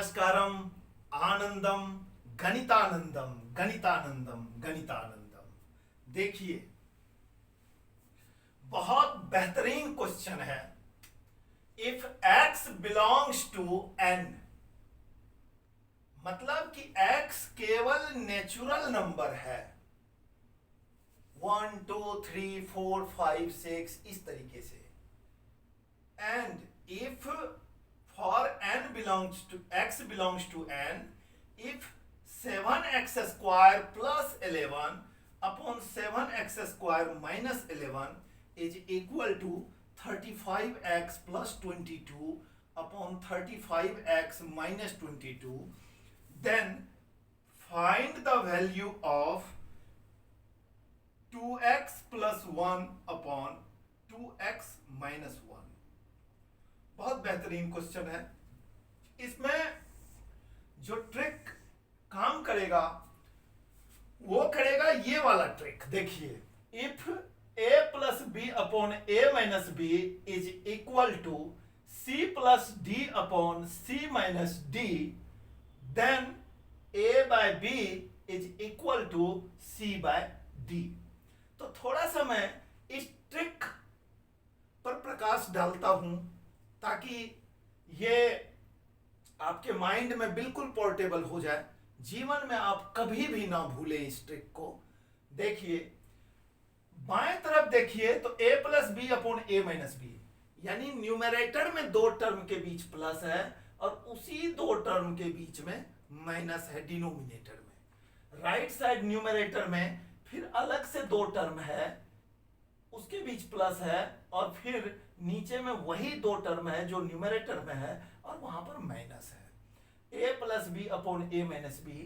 नमस्कारम, आनंदम, गणितानंदम, गणितानंदम, गणितानंदम। देखिए, बहुत बेहतरीन क्वेश्चन है। If x belongs to n, मतलब कि x केवल नेचुरल नंबर है, 1 2 3 4 5 6 इस तरीके से। And if for n belongs to x belongs to n, if 7x square plus 11 upon 7x square minus 11 is equal to 35x plus 22 upon 35x minus 22, then find the value of 2x plus 1 upon 2x minus 1। बहुत बेहतरीन question है। इसमें जो trick काम करेगा वो करेगा ये वाला ट्रिक। देखिए, if a plus b upon a minus b is equal to c plus d upon c minus d, then a by b is equal to c by d। तो थोड़ा सा मैं इस ट्रिक पर प्रकाश डालता हूं ताकि ये आपके माइंड में बिल्कुल पोर्टेबल हो जाए, जीवन में आप कभी भी ना भूलें इस ट्रिक को। देखिए, बाएं तरफ देखिए तो a plus b upon a minus b, यानी न्यूमरेटर में दो टर्म के बीच प्लस है और उसी दो टर्म के बीच में माइनस है डिनोमिनेटर में। राइट साइड न्यूमरेटर में फिर अलग से दो टर्म है, उसके बीच प्लस है, और फिर नीचे में वही दो टर्म है जो न्यूमरेटर में है और वहां पर माइनस है। a plus b upon a minus b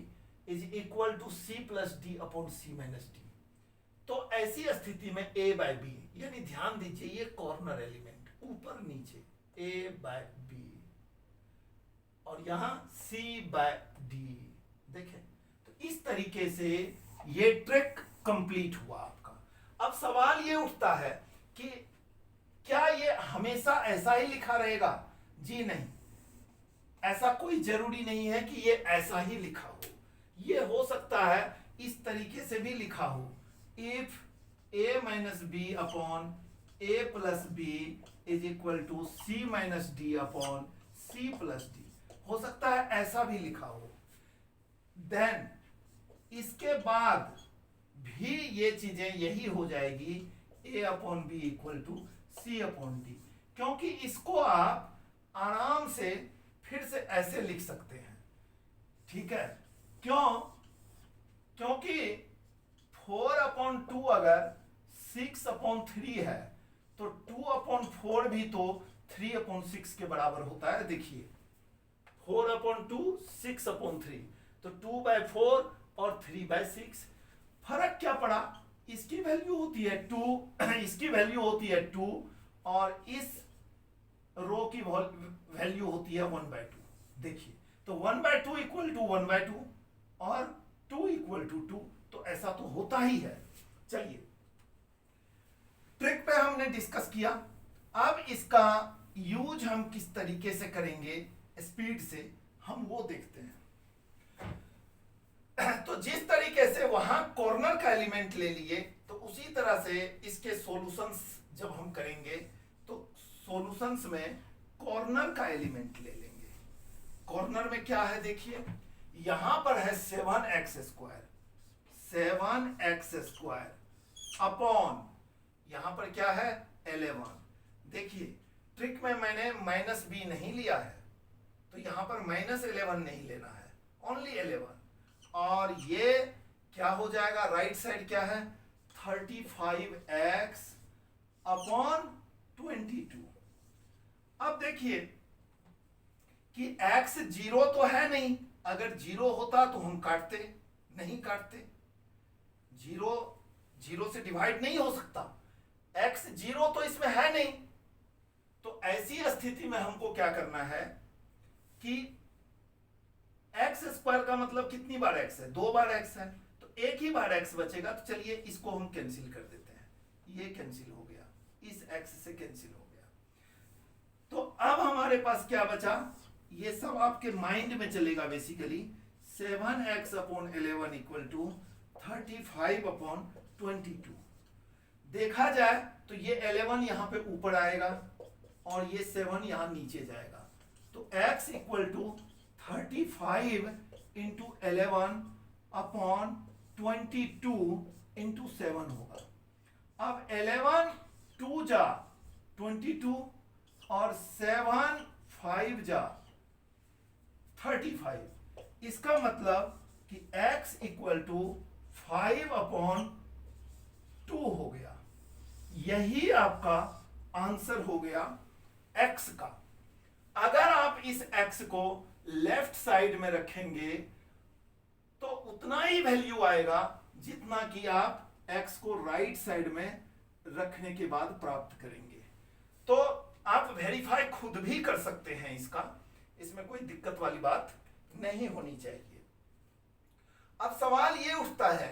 is equal to c plus d upon c minus d. तो ऐसी स्थिति में a बाय b, यानी ध्यान दीजिए ये कॉर्नर एलिमेंट ऊपर नीचे a बाय b और यहां c बाय d। देखें, तो इस तरीके से ये ट्रिक कंप्लीट हुआ आपका। अब सवाल ये उठता है कि क्या ये हमेशा ऐसा ही लिखा रहेगा? जी नहीं, ऐसा कोई जरूरी नहीं है कि ये ऐसा ही लिखा हो। ये हो सकता है इस तरीके से भी लिखा हो, if a minus b upon a plus b is equal to c minus d upon c plus d. हो सकता है ऐसा भी लिखा हो। देन इसके बाद भी ये चीजें यही हो जाएगी, a upon b equal to c upon d, क्योंकि इसको आप आराम से फिर से ऐसे लिख सकते हैं। ठीक है, क्यों? क्योंकि 4 अपॉन 2 अगर 6 अपॉन 3 है तो 2 अपॉन 4 भी तो 3 अपॉन 6 के बराबर होता है। देखिए, 4 अपॉन 2 6 अपॉन 3, तो 2 बाय 4 और 3 बाय 6। फर्क क्या पड़ा? इसकी वैल्यू होती है 2, इसकी वैल्यू होती है 2 और इस रो की वैल्यू होती है 1/2। देखिए, तो 1/2 इक्वल टू 1/2 और 2 इक्वल टू 2, तो ऐसा तो होता ही है। चलिए, ट्रिक पे हमने डिस्कस किया। अब इसका यूज हम किस तरीके से करेंगे स्पीड से, हम वो देखते हैं। तो जिस तरीके से वहां कॉर्नर का एलिमेंट ले लिए, तो उसी तरह से इसके सॉल्यूशंस जब हम करेंगे तो सॉल्यूशंस में कॉर्नर का एलिमेंट ले लेंगे। कॉर्नर में क्या है? देखिए, यहां पर है 7x square, 7x square upon यहां पर क्या है 11। देखिए, ट्रिक में मैंने माइनस बी नहीं लिया है, तो यहां पर माइनस 11 नहीं लेना है, ओनली 11। और ये क्या हो जाएगा? राइट साइड क्या है? 35x upon 22। अब देखिए कि x 0 तो है नहीं, अगर 0 होता तो हम काटते, नहीं काटते। 0 से डिवाइड नहीं हो सकता, x 0 तो इसमें है नहीं। तो ऐसी स्थिति में हमको क्या करना है कि x स्क्वायर का मतलब कितनी बार x है? 2 बार x है, तो एक ही बार x बचेगा। तो चलिए इसको हम कैंसिल कर देते हैं, ये कैंसिल हो गया, इस x से कैंसिल हो गया। तो अब हमारे पास क्या बचा? ये सब आपके माइंड में चलेगा basically. 7x upon 11 equal to 35 upon 22। देखा जाए तो ये 11 यहाँ पे ऊपर आएगा और ये 7 यहाँ नीचे जाएगा, तो x equal to 35 into 11 upon 22 into 7 होगा। अब 11 2 जा 22 और 7 5 जा 35। इसका मतलब कि x इक्वल टू 5 अपॉन 2 हो गया। यही आपका आंसर हो गया x का। अगर आप इस x को लेफ्ट साइड में रखेंगे तो उतना ही वैल्यू आएगा जितना कि आप x को राइट साइड में रखने के बाद प्राप्त करेंगे। तो आप वेरीफाई खुद भी कर सकते हैं इसका, इसमें कोई दिक्कत वाली बात नहीं होनी चाहिए। अब सवाल ये उठता है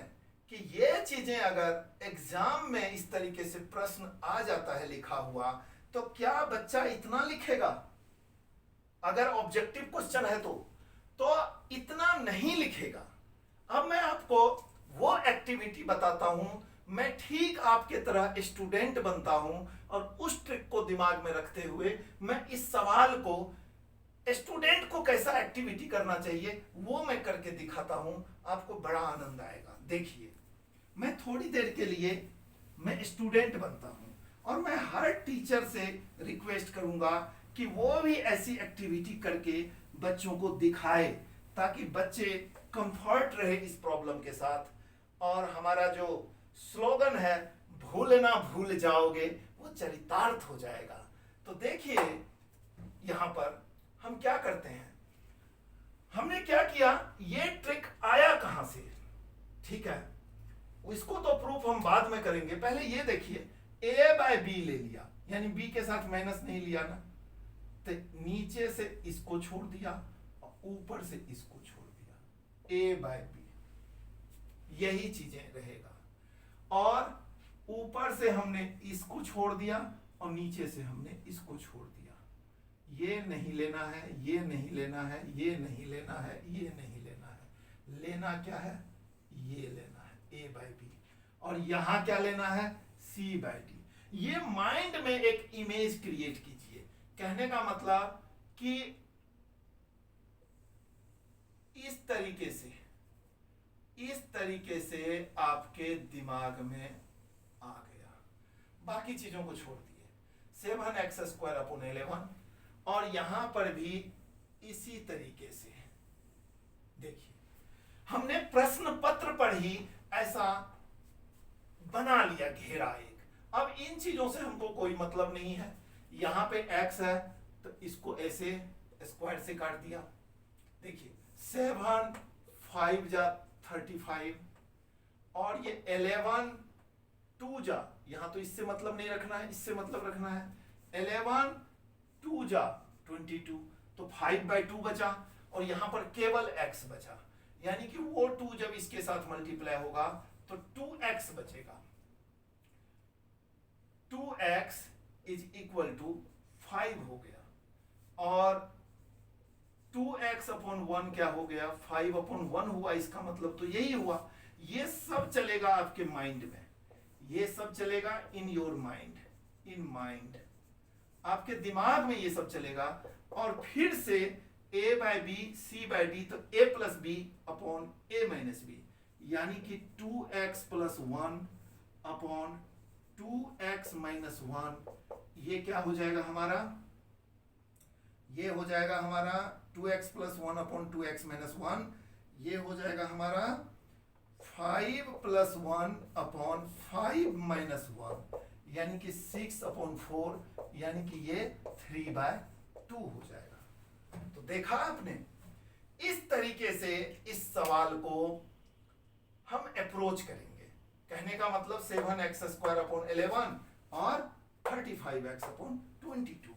कि ये चीजें अगर एग्जाम में इस तरीके से प्रश्न आ जाता है लिखा हुआ, तो क्या बच्चा इतना लिखेगा? अगर ऑब्जेक्टिव क्वेश्चन है तो इतना नहीं लिखेगा। अब मैं आपको वो एक्टिविटी बताता हूं, मैं ठीक आपके तरह स्टूडेंट बनता हूं और उस ट्रिक को दिमाग में रखते हुए मैं इस सवाल को स्टूडेंट को कैसा एक्टिविटी करना चाहिए वो मैं करके दिखाता हूं। आपको बड़ा आनंद आएगा। देखिए, मैं थोड़ी देर के लिए मैं स्टूडेंट बनता हूं और मैं हर टीचर से रिक्वेस्ट करूंगा कि वो भी ऐसी एक्टिविटी करके बच्चों को दिखाए, ताकि बच्चे कंफर्ट रहे इस प्रॉब्लम के साथ। और हमारा जो स्लोगन है भूलना भूल जाओगे, वो चरितार्थ हो जाएगा। तो देखिए यहां पर हम क्या करते हैं, हमने क्या किया, ये ट्रिक आया कहां से, ठीक है, इसको तो प्रूफ हम बाद में करेंगे। पहले ये देखिए, a बाय बी ले लिया, यानी b के साथ माइनस नहीं लिया ना, तो नीचे से इसको छोड़ दिया और ऊपर से इसको छोड़ दिया, a बाय बी, यही चीजें रहेगा। और ऊपर से हमने इसको छोड़ दिया और नीचे से हमने इसको छोड़ दिया। ये नहीं लेना है, ये नहीं लेना है, ये नहीं लेना है, ये नहीं लेना है। लेना क्या है, ये लेना है a बाय बी, और यहां क्या लेना है, c बाय डी। ये माइंड में एक इमेज क्रिएट कीजिए। कहने का मतलब कि इस तरीके से आपके दिमाग में आ गया। बाकी चीजों को छोड़ दिए, 7x स्क्वायर अपॉन 11, और यहां पर भी इसी तरीके से। देखिए, हमने प्रश्न पत्र पर ही ऐसा बना लिया घेरा एक। अब इन चीजों से हमको कोई मतलब नहीं है। यहां पे x है तो इसको ऐसे स्क्वायर से काट दिया। देखिए, 7 5 जा 35, और ये 11 2 जा, यहां तो इससे मतलब नहीं रखना है, इससे मतलब रखना है। 11 2 जा 22, तो 5 बाय 2 बचा, और यहां पर केवल x बचा, यानी कि वो 2 जब इसके साथ मल्टीप्लाई होगा तो 2x बचेगा। 2x इज इक्वल टू 5 हो गया, और 2x अपॉन 1 क्या हो गया, 5 अपॉन 1 हुआ। इसका मतलब तो यही हुआ। ये सब चलेगा आपके माइंड में, ये सब चलेगा in your mind, in mind, आपके दिमाग में ये सब चलेगा। और फिर से a by b, c by d, तो a plus b upon a minus b, यानी कि 2x plus 1 upon 2x minus 1। ये क्या हो जाएगा हमारा, ये हो जाएगा हमारा 2x plus 1 upon 2x minus 1। ये हो जाएगा हमारा 5 प्लस 1 अपॉन 5 माइनस 1, यानी कि 6 अपॉन 4, यानी कि ये 3 बाय 2 हो जाएगा। तो देखा आपने, इस तरीके से इस सवाल को हम अप्रोच करेंगे। कहने का मतलब 7x स्क्वायर अपॉन 11 और 35x अपॉन 22।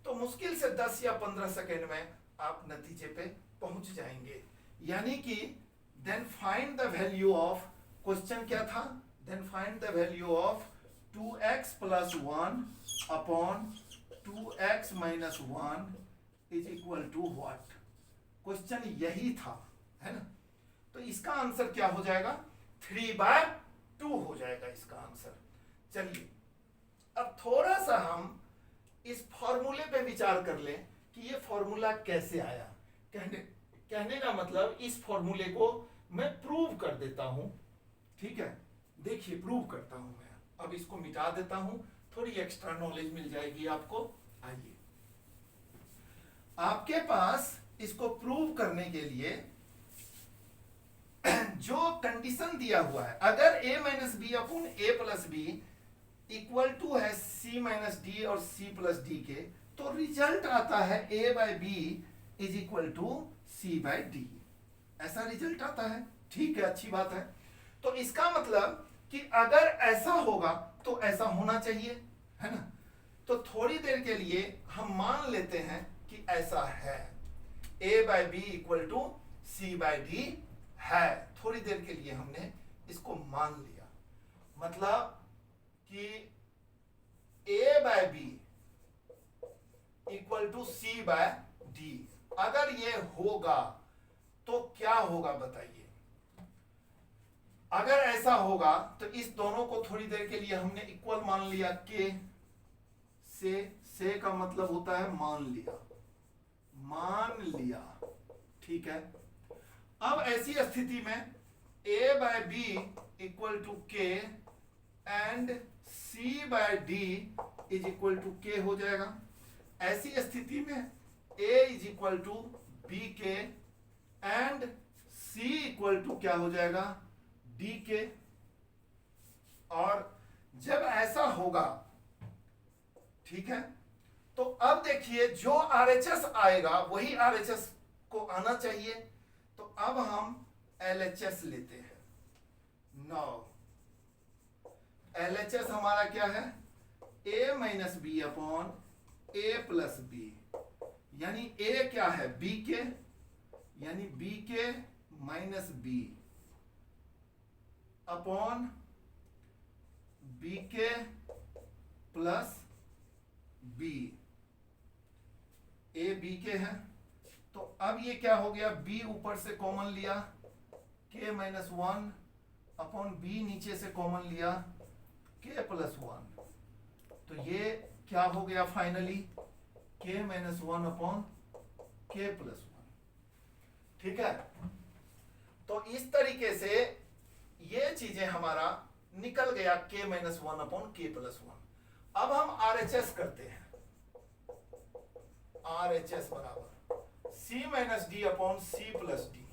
तो मुश्किल से 10 या 15 सेकेंड में आप नतीजे पे पहुंच जाएंगे। यानी कि then find the value of, question क्या था, then find the value of 2x plus 1 upon 2x minus 1 is equal to what, question यही था, है ना। तो इसका आंसर क्या हो जाएगा, 3/2 हो जाएगा इसका आंसर। चलिए अब थोड़ा सा हम इस फॉर्मूले पे विचार कर लें कि ये फॉर्मूला कैसे आया। कहने का मतलब इस फॉर्मूले को मैं प्रूव कर देता हूं, ठीक है। देखिए प्रूव करता हूं मैं, अब इसको मिटा देता हूं, थोड़ी एक्स्ट्रा नॉलेज मिल जाएगी आपको। आइए, आपके पास इसको प्रूव करने के लिए जो कंडीशन दिया हुआ है, अगर a minus b upon a plus b equal to है c माइनस डी और c प्लस डी के, तो रिजल्ट आता है a by b is equal to c by d, ऐसा रिजल्ट आता है। ठीक है, अच्छी बात है। तो इसका मतलब कि अगर ऐसा होगा तो ऐसा होना चाहिए, है ना। तो थोड़ी देर के लिए हम मान लेते हैं कि ऐसा है, a by B equal to c by d है। थोड़ी देर के लिए हमने इसको मान लिया, मतलब कि a by B equal to c by d. अगर ये होगा तो क्या होगा बताइए। अगर ऐसा होगा तो इस दोनों को थोड़ी देर के लिए हमने इक्वल मान लिया, के से का मतलब होता है मान लिया, मान लिया, ठीक है। अब ऐसी स्थिति में a by B equal to K and c by D is equal to K हो जाएगा। ऐसी स्थिति में a is equal to B K and c equal to क्या हो जाएगा, डी के। और जब ऐसा होगा, ठीक है, तो अब देखिए जो RHS आएगा वही RHS को आना चाहिए। तो अब हम LHS लेते हैं। नो, LHS हमारा क्या है, a minus b upon a plus b, यानी a क्या है, b के, यानी b के माइनस बी अपॉन b के प्लस बी, a b के है। तो अब ये क्या हो गया, b ऊपर से कॉमन लिया, k minus one upon b नीचे से कॉमन लिया, k प्लस वन। तो ये क्या हो गया finally, k minus one upon k plus one, ठीक है। तो इस तरीके से ये चीजें हमारा निकल गया, k minus one upon k plus one. अब हम RHS करते हैं, RHS बराबर c minus d upon c plus D.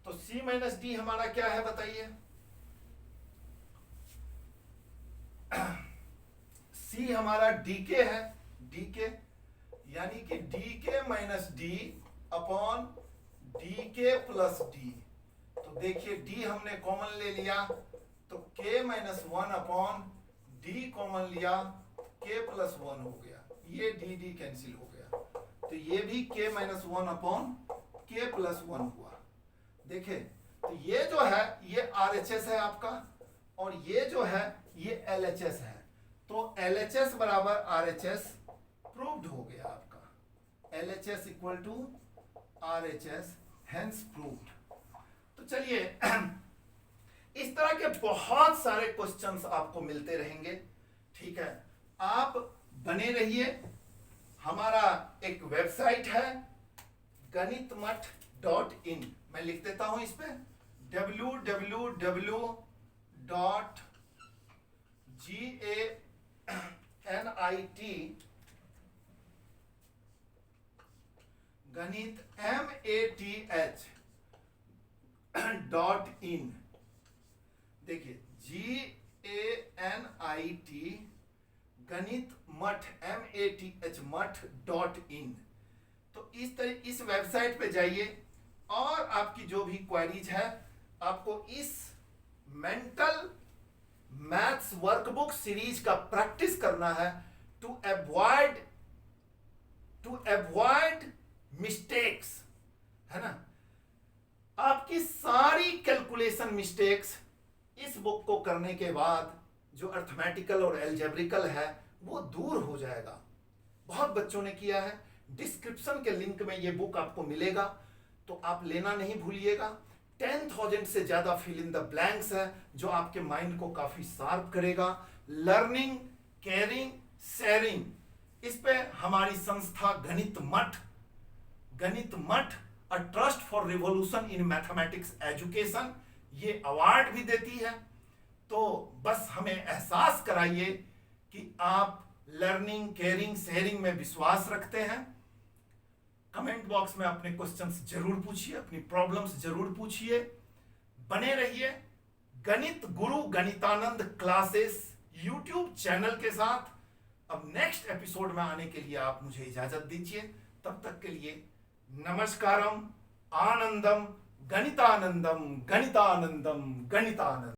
तो c माइनस डी हमारा क्या है बताइए, c हमारा dk है, dk, यानी कि dk minus d upon dk plus D. तो देखिए d हमने कॉमन ले लिया, तो k minus one upon d common लिया, k प्लस वन हो गया, ये d कैंसिल हो गया। तो ये भी k minus one upon k plus one हुआ। देखे, तो ये जो है ये RHS है आपका, और ये जो है ये LHS है। तो LHS बराबर RHS प्रूव्ड हो गया आपका, LHS equal to RHS, hence proved. तो चलिए इस तरह के बहुत सारे क्वेश्चंस आपको मिलते रहेंगे, ठीक है। आप बने रहिए। हमारा एक वेबसाइट है ganitmath.in, मैं लिख देता हूं इस पे www.ganit.in। देखिए GANIT गणित मठ MATH.in। तो इस वेबसाइट पे जाइए और आपकी जो भी क्वेरीज है, आपको इस मेंटल मैथ्स वर्कबुक सीरीज का प्रैक्टिस करना है टू अवॉइड मिस्टेक्स, है ना। आपकी सारी कैलकुलेशन मिस्टेक्स इस बुक को करने के बाद जो अर्थमेटिकल और एल्जेब्रिकल है वो दूर हो जाएगा। बहुत बच्चों ने किया है, डिस्क्रिप्शन के लिंक में ये बुक आपको मिलेगा, तो आप लेना नहीं भूलिएगा। 10,000 से ज्यादा फिल इन द ब्लैंक्स है जो आपके माइंड को काफी शार्प करेगा। लर्निंग, केयरिंग, शेयरिंग, इस पे हमारी संस्था गणित मठ a trust for revolution in mathematics education ये अवार्ड भी देती है। तो बस हमें एहसास कराइए कि आप लर्निंग, केयरिंग, शेयरिंग में विश्वास रखते हैं। कमेंट बॉक्स में अपने क्वेश्चंस जरूर पूछिए, अपनी प्रॉब्लम्स जरूर पूछिए। बने रहिए गणित गुरु गणितानंद क्लासेस यूट्यूब चैनल के साथ। अब नेक्स्ट एपिसोड में आने के लिए आप मुझे इजाजत दीजिए। तब तक के लिए नमस्कारम, आनंदम, गणितानंदम, गणितानंदम, गणितानंद।